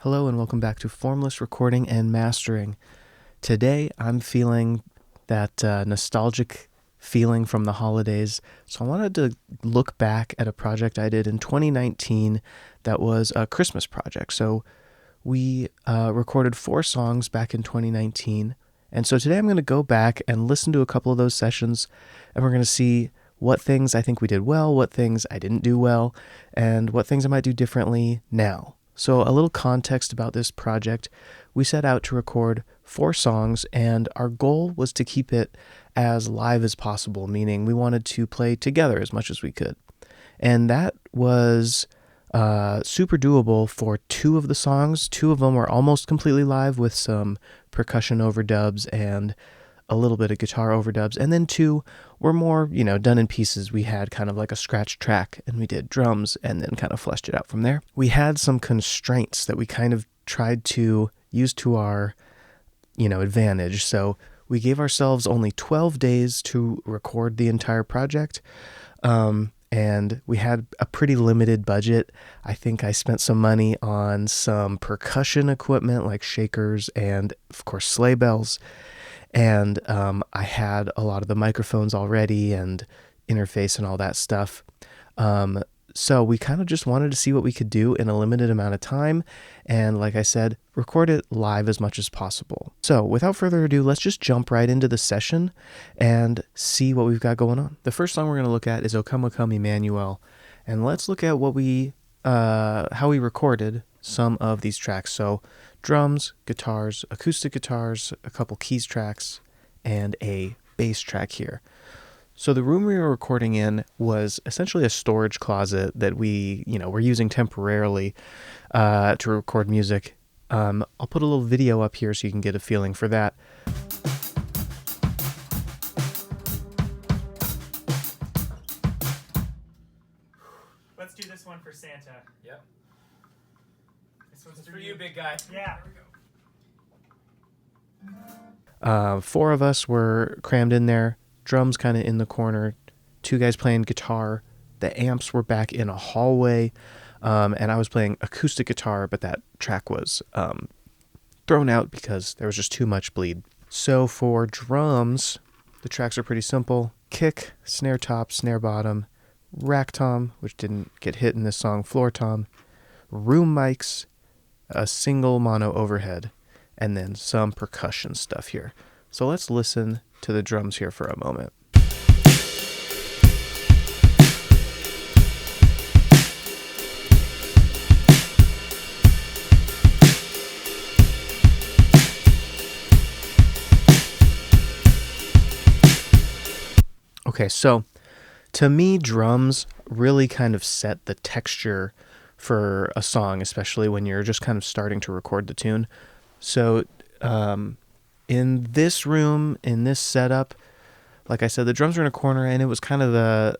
Hello and welcome back to Formless Recording and Mastering. Today I'm feeling that nostalgic feeling from the holidays, so I wanted to look back at a project I did in 2019 that was a Christmas project. So we recorded 4 songs back in 2019, and so today I'm going to go back and listen to a couple of those sessions, and we're going to see what things I think we did well, what things I didn't do well, and what things I might do differently now. So a little context about this project. We set out to record 4 songs, and our goal was to keep it as live as possible, meaning we wanted to play together as much as we could. And that was super doable for 2 of the songs. 2 of them were almost completely live with some percussion overdubs and a little bit of guitar overdubs, and then 2 were more, done in pieces. We had kind of like a scratch track, and we did drums and then kind of fleshed it out from there. We had some constraints that we kind of tried to use to our, advantage. So we gave ourselves only 12 days to record the entire project, and we had a pretty limited budget. I think I spent some money on some percussion equipment like shakers and, of course, sleigh bells. And I had a lot of the microphones already and interface and all that stuff. So we kind of just wanted to see what we could do in a limited amount of time. And like I said, record it live as much as possible. So without further ado, let's just jump right into the session and see what we've got going on. The first song we're going to look at is O Come, O Come, Emmanuel. And let's look at what how we recorded some of these tracks. So drums, guitars, acoustic guitars, a couple keys tracks, and a bass track here. So the room we were recording in was essentially a storage closet that we, were using temporarily to record music. I'll put a little video up here so you can get a feeling for that. Let's do this one for Santa. Yep. This one's For you, big guy. Yeah. 4 of us were crammed in there, drums kind of in the corner, 2 guys playing guitar. The amps were back in a hallway, and I was playing acoustic guitar, but that track was thrown out because there was just too much bleed. So for drums, the tracks are pretty simple. Kick, snare top, snare bottom, rack tom, which didn't get hit in this song, floor tom, room mics, a single mono overhead, and then some percussion stuff here. So let's listen to the drums here for a moment. Okay, so to me, drums really kind of set the texture for a song, especially when you're just kind of starting to record the tune. So in this room, in this setup, like I said, the drums were in a corner, and it was kind of the,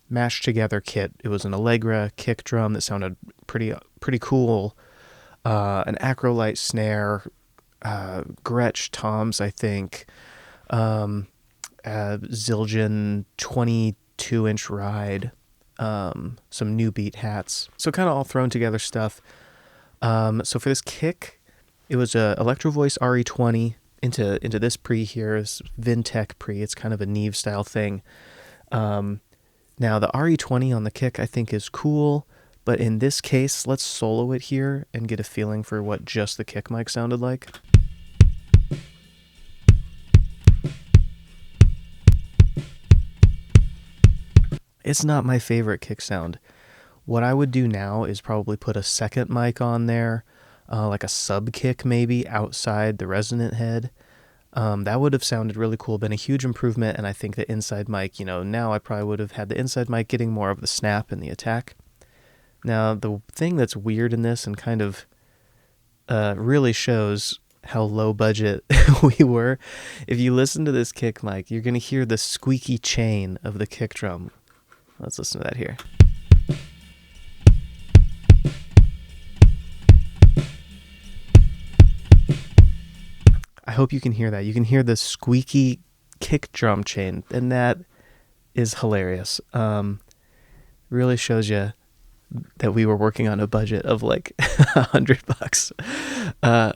mashed together kit. It was an Allegra kick drum that sounded pretty cool, an Acrolite snare, Gretsch toms, I think, Zildjian 22-inch ride, some new beat hats. So kind of all thrown together stuff. So for this kick, it was a Electro Voice RE20 into this pre here, this Vintech pre. It's kind of a Neve style thing. Now the RE20 on the kick I think is cool, but in this case, let's solo it here and get a feeling for what just the kick mic sounded like. It's not my favorite kick sound. What I would do now is probably put a second mic on there, like a sub kick maybe outside the resonant head. That would have sounded really cool, been a huge improvement, and I think the inside mic, now I probably would have had the inside mic getting more of the snap and the attack. Now, the thing that's weird in this and kind of really shows how low budget we were, if you listen to this kick mic, you're going to hear the squeaky chain of the kick drum. Let's listen to that here. I hope you can hear that. You can hear the squeaky kick drum chain, and that is hilarious. Really shows you that we were working on a budget of like $100.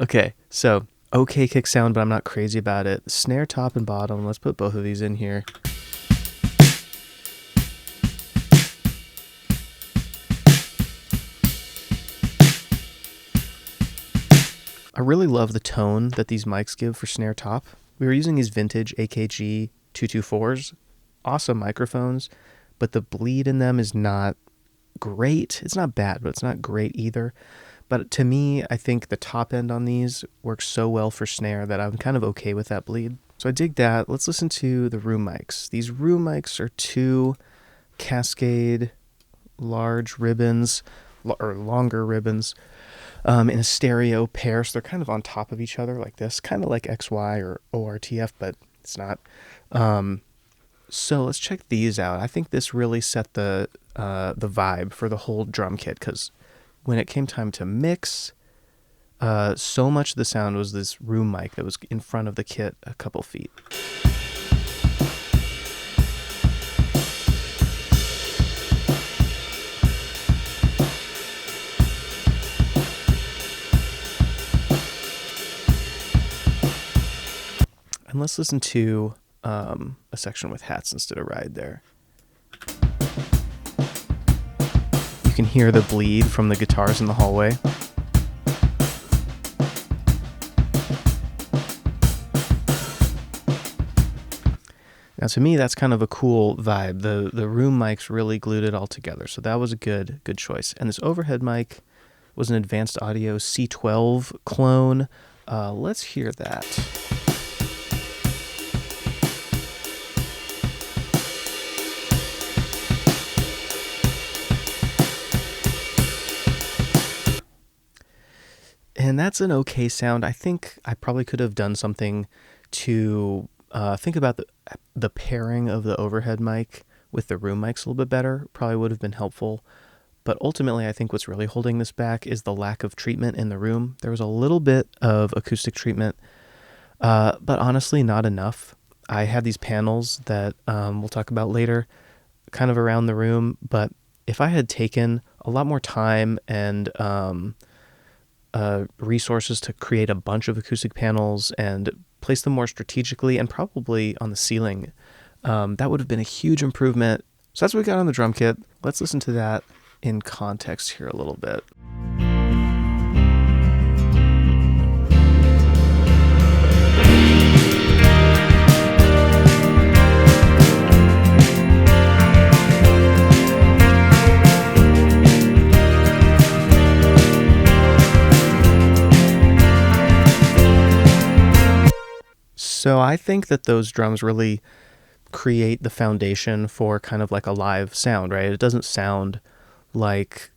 Okay, so okay kick sound, but I'm not crazy about it. Snare top and bottom. Let's put both of these in here. I really love the tone that these mics give for snare top. We were using these vintage AKG 224s, awesome microphones, but the bleed in them is not great. It's not bad, but it's not great either. But to me, I think the top end on these works so well for snare that I'm kind of okay with that bleed. So I dig that. Let's listen to the room mics. These room mics are two Cascade large ribbons, or longer ribbons, in a stereo pair. So they're kind of on top of each other like this, kind of like XY or ORTF, but it's not. So let's check these out. I think this really set the vibe for the whole drum kit, because when it came time to mix, so much of the sound was this room mic that was in front of the kit a couple feet. And let's listen to a section with hats instead of ride there. You can hear the bleed from the guitars in the hallway. Now, to me, that's kind of a cool vibe. The room mics really glued it all together, so that was a good choice. And this overhead mic was an Advanced Audio C12 clone. Let's hear that. And that's an okay sound. I think I probably could have done something to think about the pairing of the overhead mic with the room mics a little bit better. Probably would have been helpful. But ultimately, I think what's really holding this back is the lack of treatment in the room. There was a little bit of acoustic treatment, but honestly, not enough. I had these panels that we'll talk about later, kind of around the room. But if I had taken a lot more time and resources to create a bunch of acoustic panels and place them more strategically and probably on the ceiling, that would have been a huge improvement. So that's what we got on the drum kit. Let's listen to that in context here a little bit. So I think that those drums really create the foundation for kind of like a live sound, right? It doesn't sound like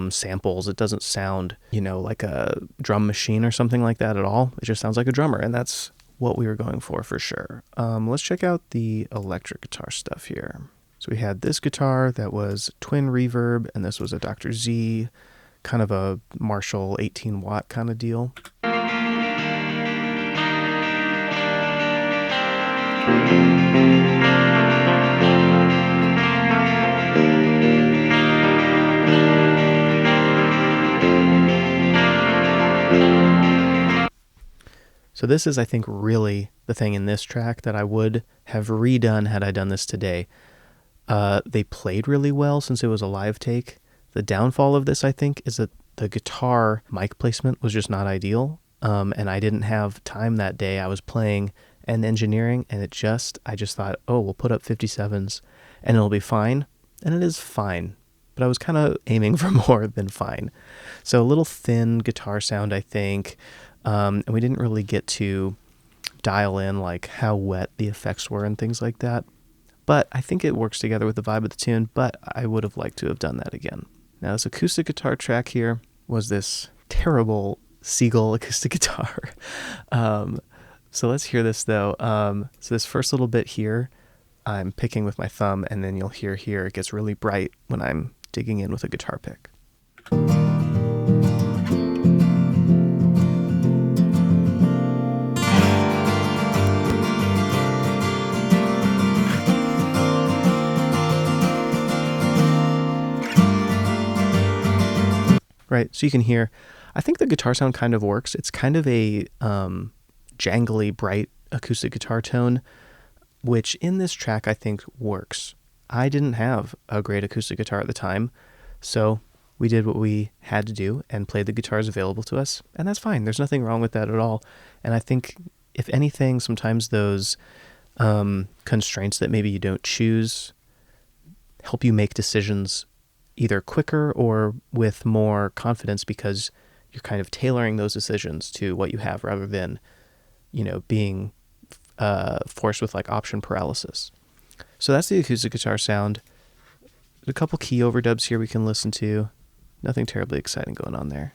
samples. It doesn't sound, like a drum machine or something like that at all. It just sounds like a drummer, and that's what we were going for sure. Let's check out the electric guitar stuff here. So we had this guitar that was twin reverb, and this was a Dr. Z, kind of a Marshall 18-watt kind of deal. So this is, I think, really the thing in this track that I would have redone had I done this today. They played really well since it was a live take. The downfall of this, I think, is that the guitar mic placement was just not ideal. And I didn't have time that day. I was playing and engineering, and I just thought, oh, we'll put up 57s and it'll be fine. And it is fine. But I was kind of aiming for more than fine. So a little thin guitar sound, I think. And we didn't really get to dial in like how wet the effects were and things like that. But I think it works together with the vibe of the tune, but I would have liked to have done that again. Now, this acoustic guitar track here was this terrible Seagull acoustic guitar. So let's hear this though. So this first little bit here, I'm picking with my thumb, and then you'll hear here it gets really bright when I'm digging in with a guitar pick. right? So you can hear. I think the guitar sound kind of works. It's kind of a jangly, bright acoustic guitar tone, which in this track I think works. I didn't have a great acoustic guitar at the time, so we did what we had to do and played the guitars available to us, and that's fine. There's nothing wrong with that at all. And I think, if anything, sometimes those constraints that maybe you don't choose help you make decisions either quicker or with more confidence because you're kind of tailoring those decisions to what you have rather than, being forced with like option paralysis. So that's the acoustic guitar sound. A couple key overdubs here we can listen to. Nothing terribly exciting going on there.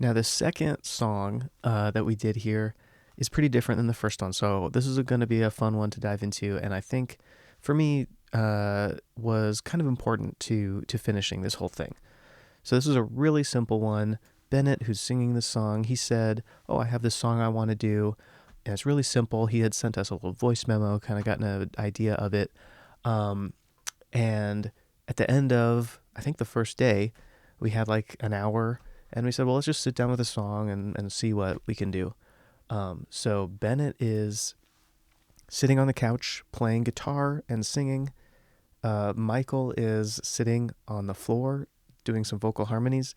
Now, the second song that we did here is pretty different than the first one. So this is going to be a fun one to dive into, and I think for me was kind of important to finishing this whole thing. So this is a really simple one. Bennett, who's singing this song, he said, "Oh, I have this song I want to do," and it's really simple. He had sent us a little voice memo, kind of gotten an idea of it, and at the end of I think the first day, we had like an hour. And we said, well, let's just sit down with a song and see what we can do. So Bennett is sitting on the couch playing guitar and singing. Michael is sitting on the floor doing some vocal harmonies.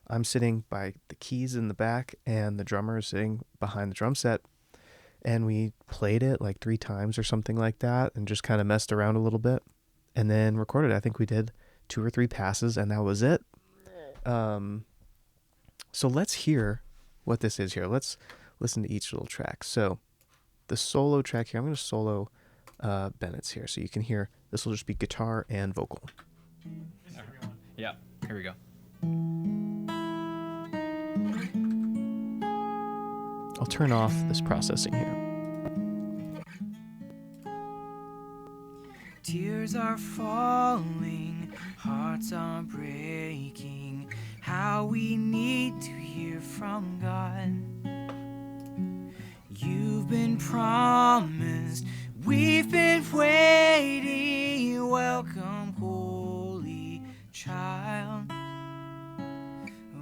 I'm sitting by the keys in the back, and the drummer is sitting behind the drum set. And we played it like 3 times or something like that and just kind of messed around a little bit and then recorded. I think we did 2 or 3 passes, and that was it. So let's hear what this is here. Let's listen to each little track. So the solo track here, I'm going to solo Bennett's here. So you can hear this will just be guitar and vocal. Yeah, here we go. I'll turn off this processing here. Tears are falling, hearts are breaking. How we need to hear from God. You've been promised, we've been waiting. Welcome, holy child.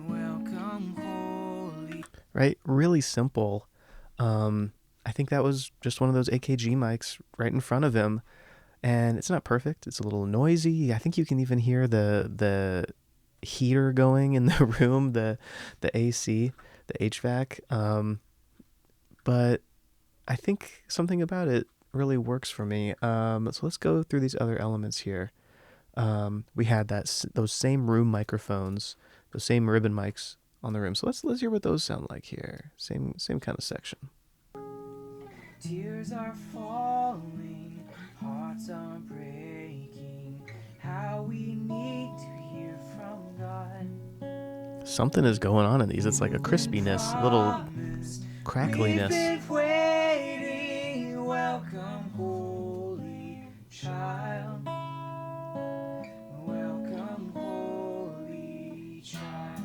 Welcome, holy. Right? Really simple. I think that was just one of those AKG mics right in front of him. And it's not perfect. It's a little noisy. I think you can even hear the heater going in the room, the AC, the HVAC. But I think something about it really works for me. So let's go through these other elements here. We had those same room microphones, those same ribbon mics on the room. So let's hear what those sound like here. Same kind of section. Tears are falling, hearts are breaking. How we need to hear from God. Something is going on in these. It's like a crispiness, a little crackliness. We've been waiting. Welcome, holy child. Welcome, holy child.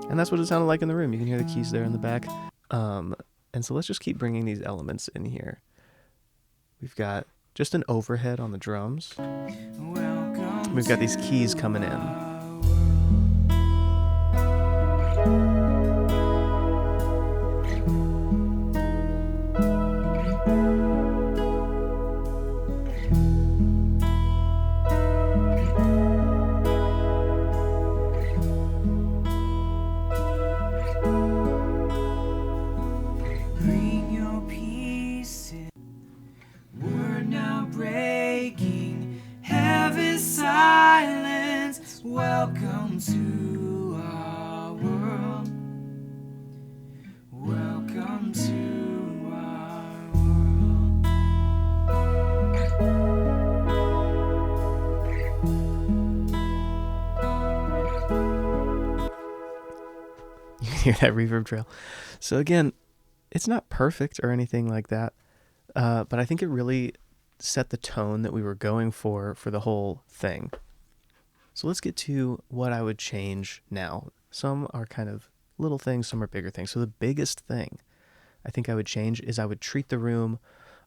And that's what it sounded like in the room. You can hear the keys there in the back. And so let's just keep bringing these elements in here. We've got just an overhead on the drums. We've got these keys coming in. Welcome to our world. Welcome to our world. You can hear that reverb trail. So again, it's not perfect or anything like that, but I think it really set the tone that we were going for the whole thing. So let's get to what I would change now. Some are kind of little things, some are bigger things. So the biggest thing I think I would change is I would treat the room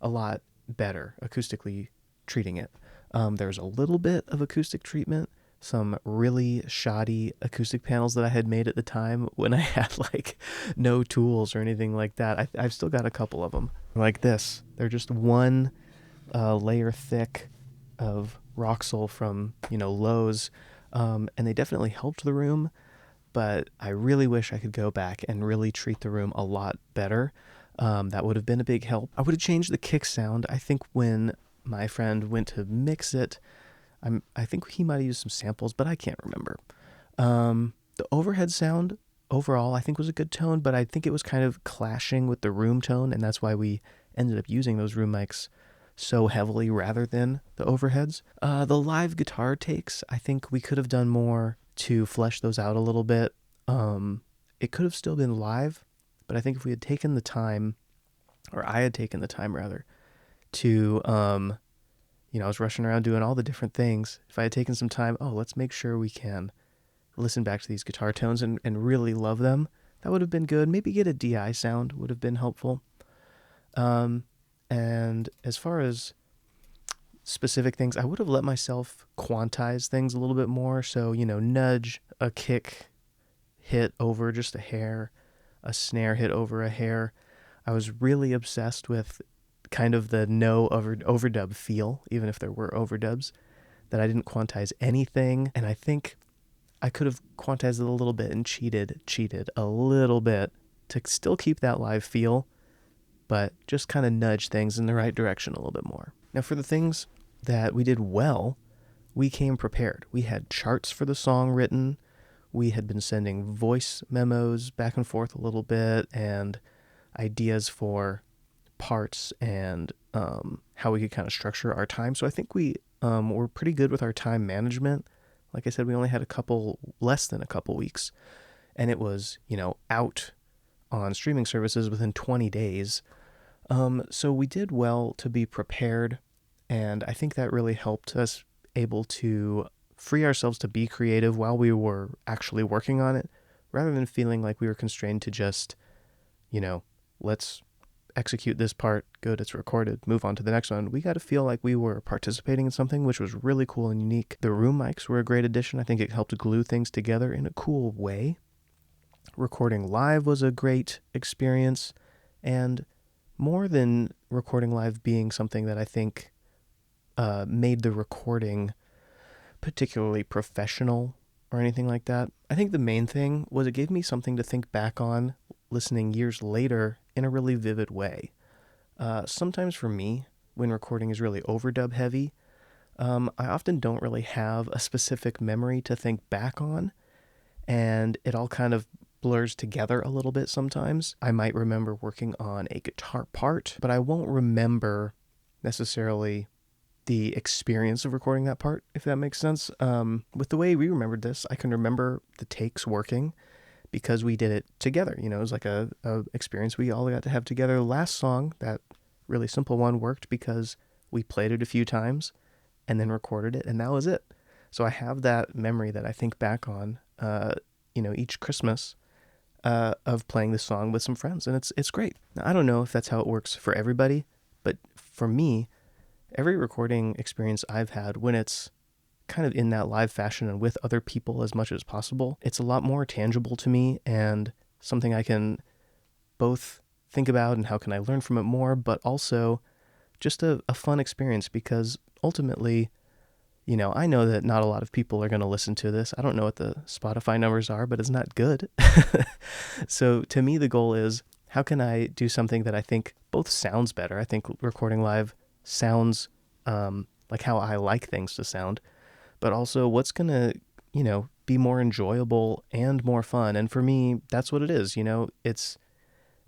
a lot better, acoustically treating it. There's a little bit of acoustic treatment, some really shoddy acoustic panels that I had made at the time when I had like no tools or anything like that. I've still got a couple of them like this. They're just one layer thick of Roxol from, Lowe's, and they definitely helped the room, but I really wish I could go back and really treat the room a lot better. That would have been a big help. I would have changed the kick sound. I think when my friend went to mix it, I think he might have used some samples, but I can't remember. The overhead sound overall I think was a good tone, but I think it was kind of clashing with the room tone, and that's why we ended up using those room mics so heavily rather than the overheads. The live guitar takes, I think we could have done more to flesh those out a little bit. It could have still been live, but I think if we had taken the time, or I had taken the time rather, to I was rushing around doing all the different things. If I had taken some time, let's make sure we can listen back to these guitar tones and really love them, that would have been good. Maybe get a DI sound would have been helpful. And as far as specific things, I would have let myself quantize things a little bit more. So, nudge a kick hit over just a hair, a snare hit over a hair. I was really obsessed with kind of the no overdub feel, even if there were overdubs, that I didn't quantize anything. And I think I could have quantized it a little bit and cheated a little bit to still keep that live feel, but just kind of nudge things in the right direction a little bit more. Now, for the things that we did well, we came prepared. We had charts for the song written. We had been sending voice memos back and forth a little bit, and ideas for parts and how we could kind of structure our time. So I think we were pretty good with our time management. Like I said, we only had less than a couple weeks, and it was, out on streaming services within 20 days. So we did well to be prepared, and I think that really helped us able to free ourselves to be creative while we were actually working on it, rather than feeling like we were constrained to just, let's execute this part, good, it's recorded, move on to the next one. We got to feel like we were participating in something, which was really cool and unique. The room mics were a great addition. I think it helped glue things together in a cool way. Recording live was a great experience, and more than recording live being something that I think made the recording particularly professional or anything like that, I think the main thing was it gave me something to think back on listening years later in a really vivid way. Sometimes for me, when recording is really overdub heavy, I often don't really have a specific memory to think back on, and it all kind of blurs together a little bit sometimes. I might remember working on a guitar part, but I won't remember necessarily the experience of recording that part, if that makes sense. With the way we remembered this, I can remember the takes working because we did it together. It was like a experience we all got to have together. The last song, that really simple one, worked because we played it a few times and then recorded it, and that was it. So I have that memory that I think back on, each Christmas, of playing this song with some friends, and it's great. Now, I don't know if that's how it works for everybody, but for me, every recording experience I've had, when it's kind of in that live fashion and with other people as much as possible, it's a lot more tangible to me and something I can both think about and how can I learn from it more, but also just a fun experience, because ultimately, I know that not a lot of people are going to listen to this. I don't know what the Spotify numbers are, but it's not good. So to me, the goal is, how can I do something that I think both sounds better? I think recording live sounds like how I like things to sound, but also what's going to, be more enjoyable and more fun. And for me, that's what it is. It's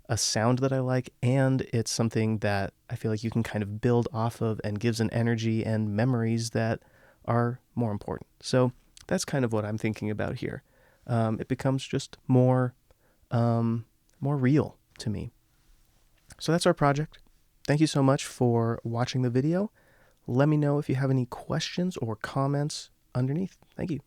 a sound that I like, and it's something that I feel like you can kind of build off of and gives an energy and memories that are more important. So that's kind of what I'm thinking about here. It becomes just more real to me. So that's our project. Thank you so much for watching the video. Let me know if you have any questions or comments underneath. Thank you.